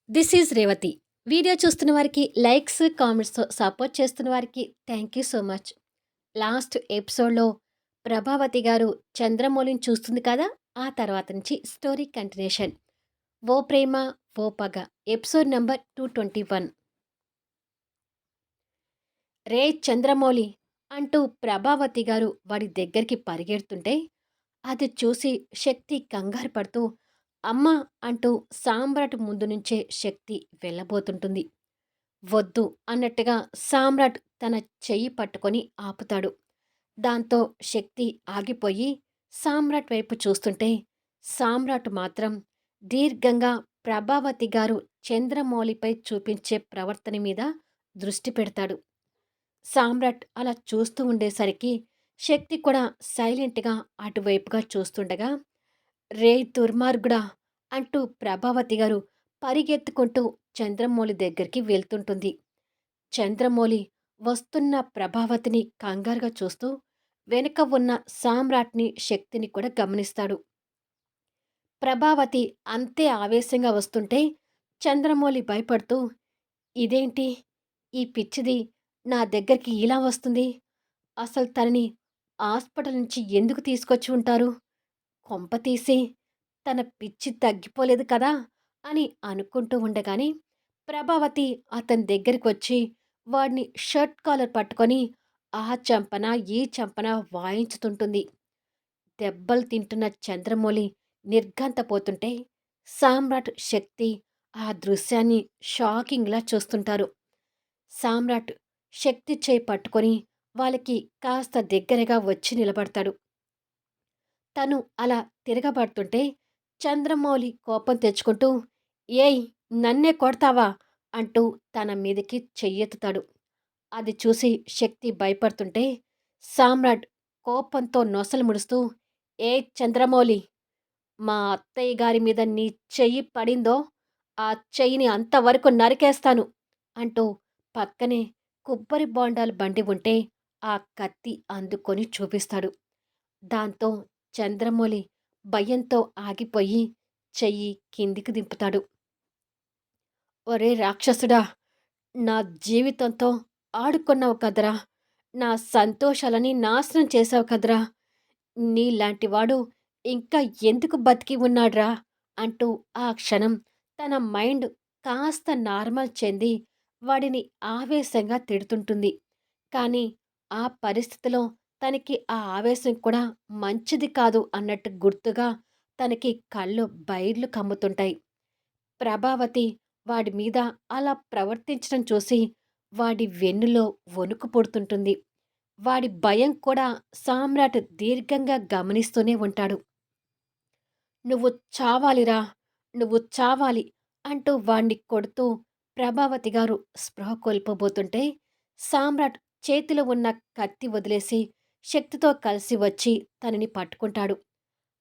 This is Revathi. Video చూస్తున్న వారికి likes, కామెంట్స్‌తో support చేస్తున్న వారికి thank you so much. Last ఎపిసోడ్‌లో ప్రభావతి గారు చంద్రమౌళిని చూస్తుంది కదా! ఆ తర్వాత నుంచి స్టోరీ కంటిన్యూషన్. 'ఓ ప్రేమ ఓ పగ' ఎపిసోడ్ నంబర్ 221. రేయ్ చంద్రమౌళి! అంటూ ప్రభావతి గారు వాడి దగ్గరికి పరిగెడుతుంటే, అది చూసి శక్తి కంగారు పడుతూ, అమ్మా! అంటూ సామ్రాట్ ముందు నుంచే శక్తి వెళ్ళబోతుంటుంది. వద్దు అన్నట్టుగా సామ్రాట్ తన చెయ్యి పట్టుకొని ఆపుతాడు. దాంతో శక్తి ఆగిపోయి సామ్రాట్ వైపు చూస్తుంటే, సామ్రాట్ మాత్రం దీర్ఘంగా ప్రభావతి గారు చంద్రమౌళిపై చూపించే ప్రవర్తన మీద దృష్టి పెడతాడు. సామ్రాట్ అలా చూస్తూ ఉండేసరికి శక్తి కూడా సైలెంట్‌గా అటువైపుగా చూస్తుండగా, రేయ్ దుర్మార్గుడా! అంటూ ప్రభావతి గారు పరిగెత్తుకుంటూ చంద్రమౌళి దగ్గరికి వెళ్తుంటుంది. చంద్రమౌళి వస్తున్న ప్రభావతిని కంగారుగా చూస్తూ వెనుక ఉన్న సామ్రాట్‌ని, శక్తిని కూడా గమనిస్తాడు. ప్రభావతి అంతే ఆవేశంగా వస్తుంటే చంద్రమౌళి భయపడుతూ, ఇదేంటి? ఈ పిచ్చిది నా దగ్గరికి ఇలా వస్తుంది. అసలు తనని హాస్పిటల్ నుంచి ఎందుకు తీసుకొచ్చి ఉంటారు? కొంపతీసి తన పిచ్చి తగ్గిపోలేదు కదా! అని అనుకుంటూ ఉండగానే ప్రభావతి అతని దగ్గరికొచ్చి వాడిని షర్ట్ కాలర్ పట్టుకొని ఆ చెంపన, ఈ చెంపన వాయించుతుంటుంది. దెబ్బలు తింటున్న చంద్రమౌళి నిర్ఘాంతపోతుంటే సామ్రాట్, శక్తి ఆ దృశ్యాన్ని షాకింగ్‌లా చూస్తుంటారు. సామ్రాట్ శక్తి చేయి పట్టుకొని వాళ్ళకి కాస్త దగ్గరగా వచ్చి నిలబడతాడు. తను అలా తిరగబడుతుంటే చంద్రమౌళి కోపం తెచ్చుకుంటూ, ఏయ్! నన్నే కొడతావా? అంటూ తన మీదకి చెయ్యెత్తుతాడు. అది చూసి శక్తి భయపడుతుంటే సామ్రాట్ కోపంతో నొసలు ముడుస్తూ, ఏ చంద్రమౌళి! మా అత్తయ్య గారి మీద నీ చెయ్యి పడిందో ఆ చెయ్యిని అంతవరకు నరికేస్తాను అంటూ పక్కనే కొబ్బరి బోండాల బండి ఉంటే ఆ కత్తి అందుకొని చూపిస్తాడు. దాంతో చంద్రమౌళి భయంతో ఆగిపోయి చెయ్యి కిందికి దింపుతాడు. ఒరే రాక్షసుడా! నా జీవితంతో ఆడుకున్నావు కదరా! నా సంతోషాలని నాశనం చేశావు కదరా! నీలాంటి వాడు ఇంకా ఎందుకు బతికి ఉన్నాడ్రా? అంటూ ఆ క్షణం తన మైండ్ కాస్త నార్మల్ చెంది వాడిని ఆవేశంగా తిడుతుంటుంది. కానీ ఆ పరిస్థితిలో తనకి ఆ ఆవేశం కూడా మంచిది కాదు అన్నట్టు గుర్తుగా తనకి కళ్ళు బైర్లు కమ్ముతుంటాయి. ప్రభావతి వాడి మీద అలా ప్రవర్తించడం చూసి వాడి వెన్నులో వణుకు పుడుతుంటుంది. వాడి భయం కూడా సామ్రాట్ దీర్ఘంగా గమనిస్తూనే ఉంటాడు. "నువ్వు చావాలిరా! నువ్వు చావాలి!" అంటూ వాణ్ణి కొడుతూ ప్రభావతి గారు స్పృహ కోల్పోబోతుంటే, సామ్రాట్ చేతిలో ఉన్న కత్తి వదిలేసి శక్తితో కలిసి వచ్చి తనని పట్టుకుంటాడు.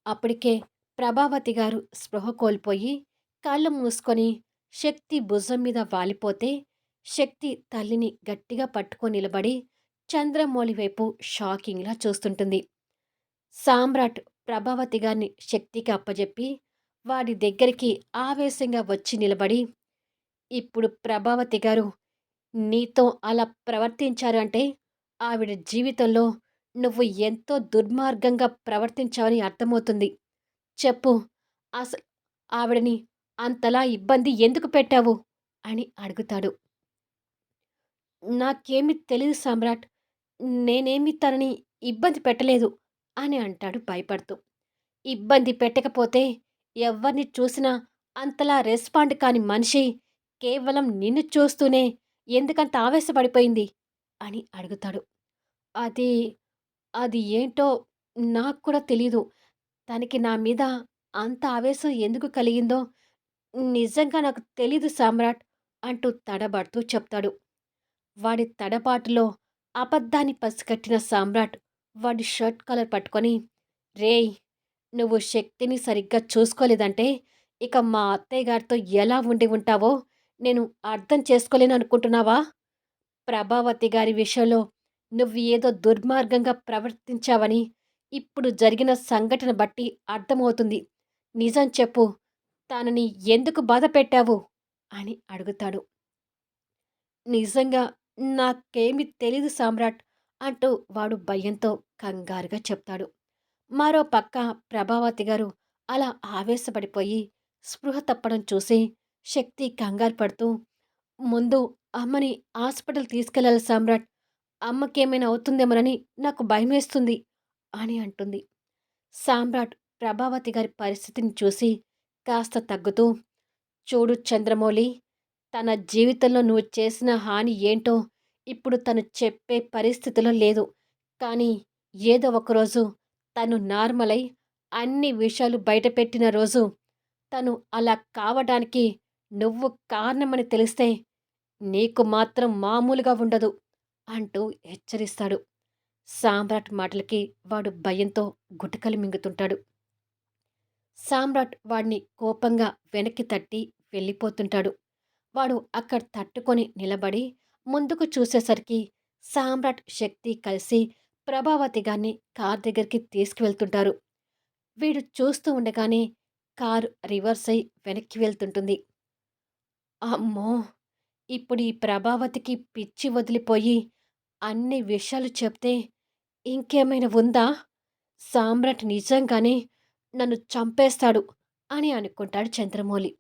అప్పటికే ప్రభావతి గారు స్పృహ కోల్పోయి కళ్ళు మూసుకొని శక్తి భుజం మీద వాలిపోతే, శక్తి తల్లిని గట్టిగా పట్టుకొని నిలబడి చంద్రమౌళి వైపు షాకింగ్‌లా చూస్తుంటుంది. సామ్రాట్ ప్రభావతి గారిని శక్తికి అప్పజెప్పి వాడి దగ్గరికి ఆవేశంగా వచ్చి నిలబడి, ఇప్పుడు ప్రభావతి గారు నీతో అలా ప్రవర్తించారు అంటే ఆవిడ జీవితంలో నువ్వు ఎంతో దుర్మార్గంగా ప్రవర్తించావని అర్థమవుతుంది. చెప్పు, అసలు ఆవిడని అంతలా ఇబ్బంది ఎందుకు పెట్టావు? అని అడుగుతాడు. నాకేమీ తెలీదు సామ్రాట్. నేనేమి తనని ఇబ్బంది పెట్టలేదు అని అంటాడు భయపడుతూ. ఇబ్బంది పెట్టకపోతే ఎవ్వరిని చూసినా అంతలా రెస్పాండ్ కాని మనిషి కేవలం నిన్ను చూస్తూనే ఎందుకంత ఆవేశపడిపోయింది అని అడుగుతాడు. అది అది ఏంటో నాకు కూడా తెలీదు. తనకి నా మీద అంత ఆవేశం ఎందుకు కలిగిందో నిజంగా నాకు తెలీదు సామ్రాట్ అంటూ తడబడుతూ చెప్తాడు. వాడి తడబాటులో అబద్ధాన్ని పసిగట్టిన సామ్రాట్ వాడి షర్ట్ కాలర్ పట్టుకొని, రేయ్! నువ్వు శక్తిని సరిగ్గా చూసుకోలేదంటే ఇక మా అత్తయ్య గారితో ఎలా ఉండి ఉంటావో నేను అర్థం చేసుకోలేననుకుంటున్నావా? ప్రభావతి గారి విషయంలో నువ్వు ఏదో దుర్మార్గంగా ప్రవర్తించావని ఇప్పుడు జరిగిన సంఘటన బట్టి అర్థమవుతుంది. నిజం చెప్పు. తనని ఎందుకు బాధపెట్టావు? అని అడుగుతాడు. నిజంగా నాకేమి తెలీదు సామ్రాట్ అంటూ వాడు భయంతో కంగారుగా చెప్తాడు. మరో పక్క ప్రభావతి గారు అలా ఆవేశపడిపోయి స్పృహ తప్పడం చూసి శక్తి కంగారు పడుతూ, ముందు అమ్మని హాస్పిటల్ తీసుకెళ్ళాలి సామ్రాట్. అమ్మకేమైనా అవుతుందేమోనని నాకు భయమేస్తుంది అని అంటుంది. సామ్రాట్ ప్రభావతి గారి పరిస్థితిని చూసి కాస్త తగ్గుతూ, చూడు చంద్రమౌళి, తన జీవితంలో నువ్వు చేసిన హాని ఏంటో ఇప్పుడు తను చెప్పే పరిస్థితిలో లేదు. కానీ ఏదో ఒకరోజు తను నార్మల్ అయి అన్ని విషయాలు బయటపెట్టిన రోజు తను అలా కావడానికి నువ్వు కారణమని తెలిస్తే నీకు మాత్రం మామూలుగా ఉండదు అంటూ హెచ్చరిస్తాడు. సామ్రాట్ మాటలకి వాడు భయంతో గుటకలు మింగుతుంటాడు. సామ్రాట్ వాడిని కోపంగా వెనక్కి తట్టి వెళ్ళిపోతుంటాడు. వాడు అక్కడ తట్టుకొని నిలబడి ముందుకు చూసేసరికి సామ్రాట్ శక్తి కలిసి ప్రభావతి గారిని కార్ దగ్గరికి తీసుకువెళ్తుంటారు. వీడు చూస్తూ ఉండగానే కారు రివర్స్ అయి వెనక్కి వెళ్తుంటుంది. అమ్మో! ఇప్పుడు ఈ ప్రభావతికి పిచ్చి వదిలిపోయి అన్ని విషయాలు చెప్తే ఇంకేమైనా ఉందా? సామ్రాట్ నిజంగానే నన్ను చంపేస్తాడు అని అనుకుంటాడు చంద్రమౌళి.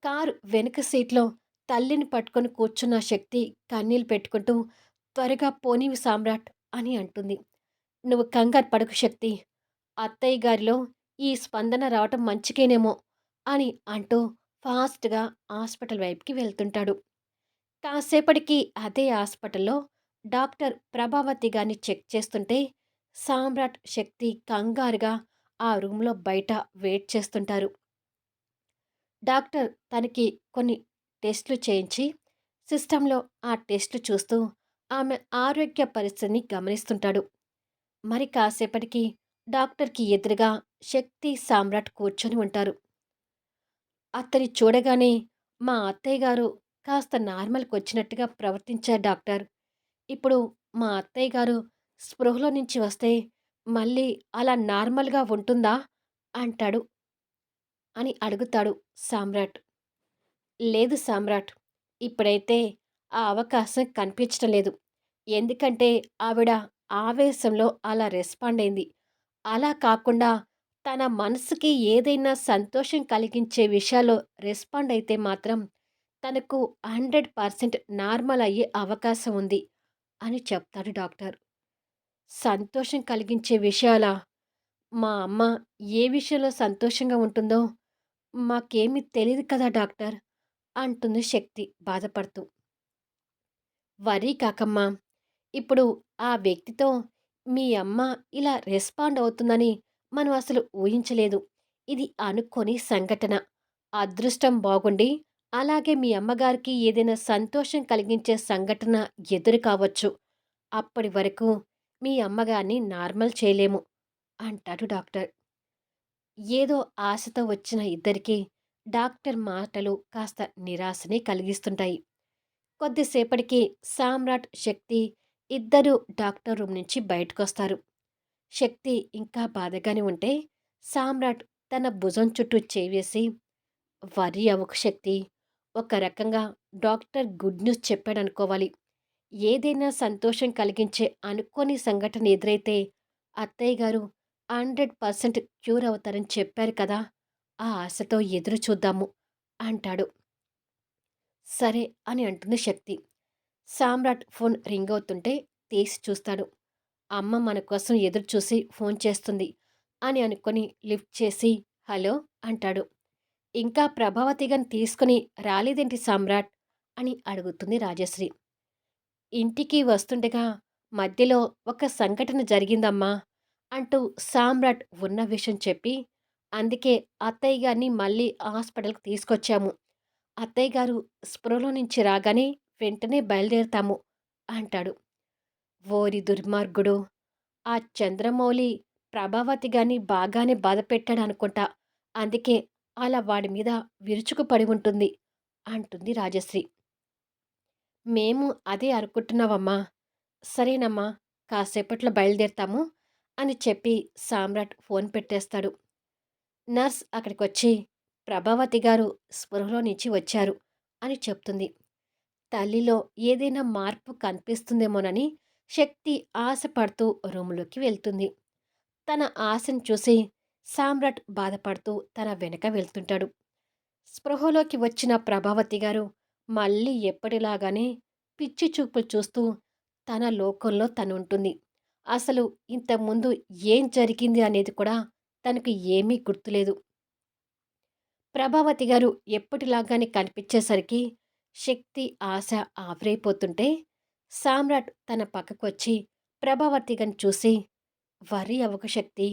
కారు వెనుక సీట్లో తల్లిని పట్టుకొని కూర్చున్న శక్తి కన్నీళ్లు పెట్టుకుంటూ, త్వరగా పోనివి సామ్రాట్ అని అంటుంది. నువ్వు కంగారు పడకు శక్తి. అత్తయ్య గారిలో ఈ స్పందన రావటం మంచికేనేమో అని అంటూ ఫాస్ట్‌గా హాస్పిటల్ వైపుకి వెళ్తుంటాడు. కాసేపటికి అదే హాస్పిటల్‌లో డాక్టర్ ప్రభావతి గారిని చెక్ చేస్తుంటే, సామ్రాట్, శక్తి కంగారుగా ఆ రూమ్‌లో బయట వెయిట్ చేస్తుంటారు. డాక్టర్ తనకి కొన్ని టెస్టులు చేయించి, సిస్టంలో ఆ టెస్టులు చూస్తూ ఆమె ఆరోగ్య పరిస్థితిని గమనిస్తుంటాడు. మరి కాసేపటికి డాక్టర్‌కి ఎదురుగా శక్తి, సామ్రాట్ కూర్చొని ఉంటారు. అతన్ని చూడగానే మా అత్తయ్య గారు కాస్త నార్మల్‌కొచ్చినట్టుగా ప్రవర్తించారు డాక్టర్. ఇప్పుడు మా అత్తయ్య గారు స్పృహలో నుంచి వస్తే మళ్ళీ అలా నార్మల్‌గా ఉంటుందా? అంటాడు అని అడుగుతాడు సామ్రాట్. లేదు సామ్రాట్. ఇప్పుడైతే ఆ అవకాశం కనిపించటం లేదు. ఎందుకంటే ఆవిడ ఆవేశంలో అలా రెస్పాండ్ అయింది. అలా కాకుండా తన మనసుకి ఏదైనా సంతోషం కలిగించే విషయాల్లో రెస్పాండ్ అయితే మాత్రం తనకు 100% నార్మల్ అయ్యే అవకాశం ఉంది అని చెప్తాడు డాక్టర్. సంతోషం కలిగించే విషయాలా? మా అమ్మ ఏ విషయంలో సంతోషంగా ఉంటుందో మాకేమీ తెలీదు కదా డాక్టర్ అంటుంది శక్తి బాధపడుతూ. వరీ కాకమ్మా! ఇప్పుడు ఆ వ్యక్తితో మీ అమ్మ ఇలా రెస్పాండ్ అవుతుందని మనం అసలు ఊహించలేదు. ఇది అనుకోని సంఘటన. అదృష్టం బాగుండి అలాగే మీ అమ్మగారికి ఏదైనా సంతోషం కలిగించే సంఘటన ఎదురు కావచ్చు. అప్పటి వరకు మీ అమ్మగారిని నార్మల్ చేయలేము అంటాడు డాక్టర్. ఏదో ఆశతో వచ్చిన ఇద్దరికీ డాక్టర్ మాటలు కాస్త నిరాశని కలిగిస్తుంటాయి. కొద్దిసేపటికి సామ్రాట్, శక్తి ఇద్దరూ డాక్టర్ రూమ్ నుంచి బయటకొస్తారు. శక్తి ఇంకా బాధగానే ఉంటే సామ్రాట్ తన భుజం చుట్టూ చేవేసి, "వర్రీ అవ్వకు శక్తి. ఒక రకంగా డాక్టర్ గుడ్ న్యూస్ చెప్పాడనుకోవాలి. ఏదైనా సంతోషం కలిగించే అనుకోని సంఘటన ఎదురైతే అత్తయ్య గారు 100% క్యూర్ అవుతారని చెప్పారు కదా! ఆ ఆశతో ఎదురు చూద్దాము" అంటాడు. సరే అని అంటుంది శక్తి. సామ్రాట్ ఫోన్ రింగ్ అవుతుంటే తీసి చూస్తాడు. అమ్మ మన కోసం ఎదురు చూసి ఫోన్ చేస్తుంది అని అనుకొని లిఫ్ట్ చేసి హలో అంటాడు. ఇంకా ప్రభావతి గారిని తీసుకుని రాలేదేంటి సామ్రాట్ అని అడుగుతుంది రాజశ్రీ. ఇంటికి వస్తుండగా మధ్యలో ఒక సంఘటన జరిగిందమ్మా అంటూ సామ్రాట్ ఉన్న విషయం చెప్పి, అందుకే అత్తయ్య గారిని మళ్ళీ హాస్పిటల్కి తీసుకొచ్చాము. అత్తయ్య గారు స్పృహలో నుంచి రాగానే వెంటనే బయలుదేరతాము అంటాడు. ఓరి దుర్మార్గుడు! ఆ చంద్రమౌళి ప్రభావతి గారిని బాగానే బాధపెట్టాడనుకుంటా. అందుకే అలా వాడి మీద విరుచుకుపడి ఉంటుంది అంటుంది రాజశ్రీ. మేము అదే అనుకుంటున్నావమ్మా. సరేనమ్మా, కాసేపట్లో బయలుదేరతాము అని చెప్పి సామ్రాట్ ఫోన్ పెట్టేస్తాడు. నర్స్ అక్కడికొచ్చి ప్రభావతి గారు స్పృహలో నుంచి వచ్చారు అని చెప్తుంది. తల్లిలో ఏదైనా మార్పు కనిపిస్తుందేమోనని శక్తి ఆశపడుతూ రూములోకి వెళ్తుంది. తన ఆశను చూసి సామ్రాట్ బాధపడుతూ తన వెనక వెళ్తుంటాడు. స్పృహలోకి వచ్చిన ప్రభావతి గారు మళ్ళీ ఎప్పటిలాగానే పిచ్చి చూపులు చూస్తూ తన లోకంలో తనుంటుంది. అసలు ఇంతకుముందు ఏం జరిగింది అనేది కూడా తనకు ఏమీ గుర్తులేదు. ప్రభావతి గారు ఎప్పటిలాగానే కనిపించేసరికి శక్తి ఆశ ఆవిరైపోతుంటే సామ్రాట్ తన పక్కకొచ్చి ప్రభావతి గారిని చూసి, "వర్రీ అవ్వకు శక్తి,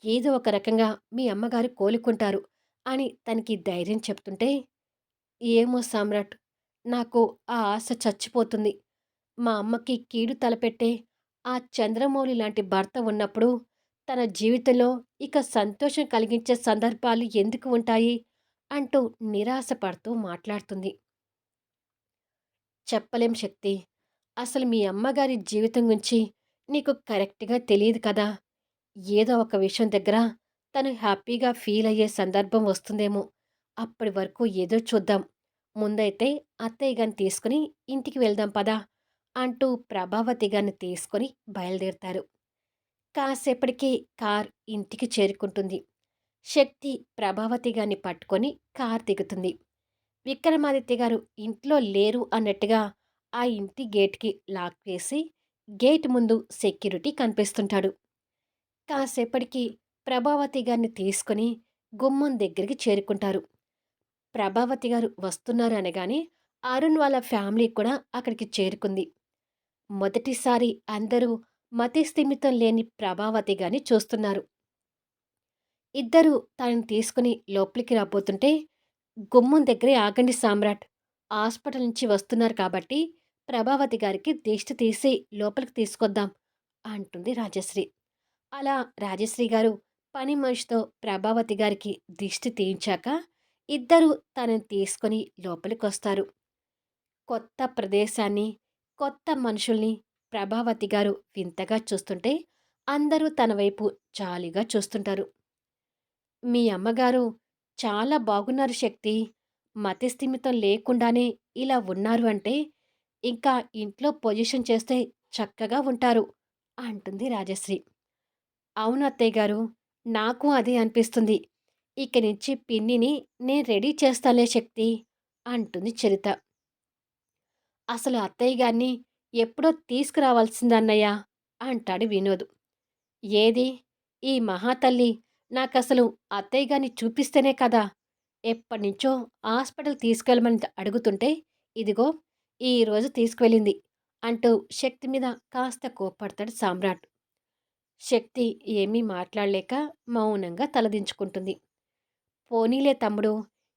ఏదో ఒక రకంగా మీ అమ్మగారు కోలుకుంటారు" అని తనకి ధైర్యం చెప్తుంటే, "ఏమో సామ్రాట్, నాకు ఆ ఆశ చచ్చిపోతుంది. మా అమ్మకి కీడు తలపెట్టే ఆ చంద్రమౌళి లాంటి భర్త ఉన్నప్పుడు తన జీవితంలో ఇక సంతోషం కలిగించే సందర్భాలు ఎందుకు ఉంటాయి?" అంటూ నిరాశపడుతూ మాట్లాడుతుంది. "చెప్పలేం శక్తి. అసలు మీ అమ్మగారి జీవితం గురించి నీకు కరెక్ట్‌గా తెలీదు కదా! ఏదో ఒక విషయం దగ్గర తను హ్యాపీగా ఫీల్ అయ్యే సందర్భం వస్తుందేమో. అప్పటి వరకు ఎదురు చూద్దాం. ముందైతే అత్తయ్య గారిని తీసుకొని ఇంటికి వెళ్దాం పదా" అంటూ ప్రభావతి గారిని తీసుకొని బయలుదేరతారు. కాసేపటికి కార్ ఇంటికి చేరుకుంటుంది. శక్తి ప్రభావతి గారిని పట్టుకొని కార్ దిగుతుంది. విక్రమాదిత్య గారు ఇంట్లో లేరు అన్నట్టుగా ఆ ఇంటి గేట్‌కి లాక్ వేసి, గేట్ ముందు సెక్యూరిటీ కనిపిస్తుంటాడు. కాసేపటికి ప్రభావతి గారిని తీసుకొని గుమ్మం దగ్గరికి చేరుకుంటారు. ప్రభావతి గారు వస్తున్నారు అనగానే అరుణ్ వాళ్ళ ఫ్యామిలీ కూడా అక్కడికి చేరుకుంది. మొదటిసారి అందరూ మతిస్థిమితం లేని ప్రభావతి గారిని చూస్తున్నారు. ఇద్దరూ తనని తీసుకుని లోపలికి రాబోతుంటే, "గుమ్మం దగ్గరే ఆగండి సామ్రాట్. హాస్పిటల్ నుంచి వస్తున్నారు కాబట్టి ప్రభావతి గారికి దిష్టి తీసి లోపలికి తీసుకొద్దాం" అంటుంది రాజశ్రీ. అలా రాజశ్రీ గారు పని మనిషితో ప్రభావతి గారికి దిష్టి తీయించాక ఇద్దరూ తనని తీసుకొని లోపలికొస్తారు. కొత్త ప్రదేశాన్ని, కొత్త మనుషుల్ని ప్రభావతి గారు వింతగా చూస్తుంటే అందరూ తన వైపు జాలిగా చూస్తుంటారు. "మీ అమ్మగారు చాలా బాగున్నారు శక్తి. మతిస్థిమితం లేకుండానే ఇలా ఉన్నారు అంటే, ఇంకా ఇంట్లో పొజిషన్ చేస్తే చక్కగా ఉంటారు" అంటుంది రాజశ్రీ. "అవును అత్తయ్య గారు. నాకు అదే అనిపిస్తుంది. ఇక నుంచి పిన్నిని నేను రెడీ చేస్తాలే శక్తి" అంటుంది చరిత. "అసలు అత్తయ్య గారిని ఎప్పుడో తీసుకురావాల్సిందన్నయ్య" అంటాడు వినోద్. "ఏది? ఈ మహాతల్లి నాకసలు అత్తయ్య గారిని చూపిస్తేనే కదా! ఎప్పటినుంచో హాస్పిటల్ తీసుకెళ్ళమని అడుగుతుంటే, ఇదిగో ఈరోజు తీసుకువెళ్ళింది" అంటూ శక్తి మీద కాస్త కోప్పడతాడు సామ్రాట్. శక్తి ఏమీ మాట్లాడలేక మౌనంగా తలదించుకుంటుంది. "పోనీలే తమ్ముడు,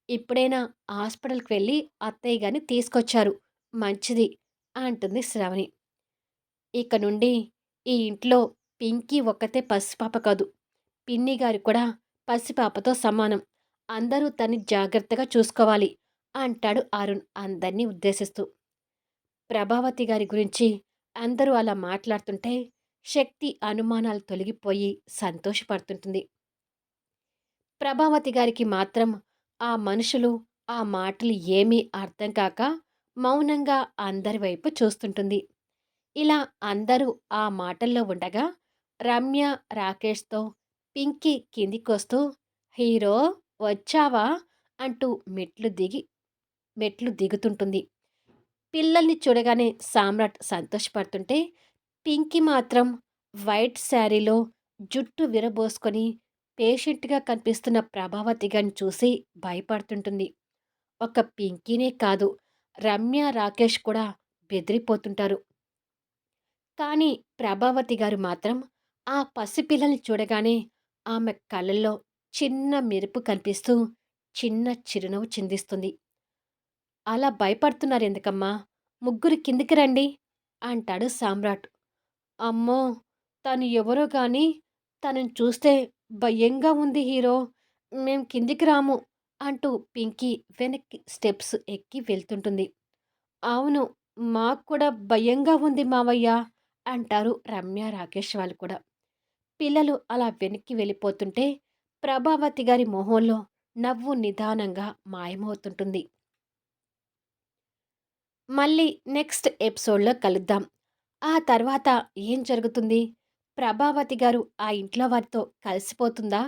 ఇప్పుడైనా హాస్పిటల్‌కి వెళ్ళి అత్తయ్య గారిని తీసుకొచ్చారు. మంచిది" అంటుంది శ్రావణి. "ఇక నుండి ఈ ఇంట్లో పింకీ ఒక్కతే పసిపాప కాదు. పిన్ని గారు కూడా పసిపాపతో సమానం. అందరూ తన్ని జాగ్రత్తగా చూసుకోవాలి" అంటాడు అరుణ్ అందర్నీ ఉద్దేశిస్తూ. ప్రభావతి గారి గురించి అందరూ అలా మాట్లాడుతుంటే శక్తి అనుమానాలు తొలగిపోయి సంతోషపడుతుంటుంది. ప్రభావతి గారికి మాత్రం ఆ మనుషులు, ఆ మాటలు ఏమీ అర్థం కాక మౌనంగా అందరి వైపు చూస్తుంటుంది. ఇలా అందరూ ఆ మాటల్లో ఉండగా రమ్య, రాకేష్‌తో పింకీ కిందికొస్తూ, "హీరో వచ్చావా?" అంటూ మెట్లు దిగుతుంటుంది. పిల్లల్ని చూడగానే సామ్రాట్ సంతోషపడుతుంటే, పింకీ మాత్రం వైట్ శారీలో జుట్టు విరబోసుకొని పేషెంట్‌గా కనిపిస్తున్న ప్రభావతి గారిని చూసి భయపడుతుంటుంది. ఒక పింకీనే కాదు, రమ్య, రాకేష్ కూడా బెదిరిపోతుంటారు. కానీ ప్రభావతి గారు మాత్రం ఆ పసిపిల్లని చూడగానే ఆమె కళ్ళల్లో చిన్న మెరుపు కనిపిస్తూ చిన్న చిరునవ్వు చిందిస్తుంది. "అలా భయపడుతున్నారెందుకమ్మా? ముగ్గురు కిందికి రండి" అంటాడు సామ్రాట్. "అమ్మో! తను ఎవరో గాని తనని చూస్తే భయంగా ఉంది హీరో. మేం కిందికి రాము" అంటూ పింకీ వెనక్కి స్టెప్స్ ఎక్కి వెళ్తుంటుంది. "అవును. మాకు కూడా భయంగా ఉంది మావయ్య" అంటారు రమ్య, రాకేష్ వాళ్ళు కూడా. పిల్లలు అలా వెనక్కి వెళ్ళిపోతుంటే ప్రభావతి గారి మొహంలో నవ్వు నిదానంగా మాయమవుతుంటుంది. మళ్ళీ నెక్స్ట్ ఎపిసోడ్‌లో కలుద్దాం. ఆ తర్వాత ఏం జరుగుతుంది? ప్రభావతి గారు ఆ ఇంట్లో వారితో కలిసిపోతుందా?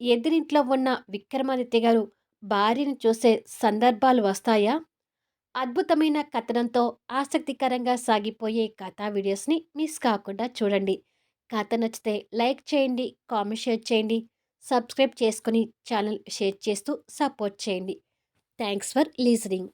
ఎదిరింట్లో ఉన్న విక్రమాదిత్య గారు భార్యను చూసే సందర్భాలు వస్తాయా? అద్భుతమైన కథనంతో ఆసక్తికరంగా సాగిపోయే కథా వీడియోస్‌ని మిస్ కాకుండా చూడండి. కథ నచ్చితే లైక్ చేయండి, కామెంట్ షేర్ చేయండి, సబ్స్క్రైబ్ చేసుకొని ఛానల్ షేర్ చేస్తూ సపోర్ట్ చేయండి. Thanks for listening.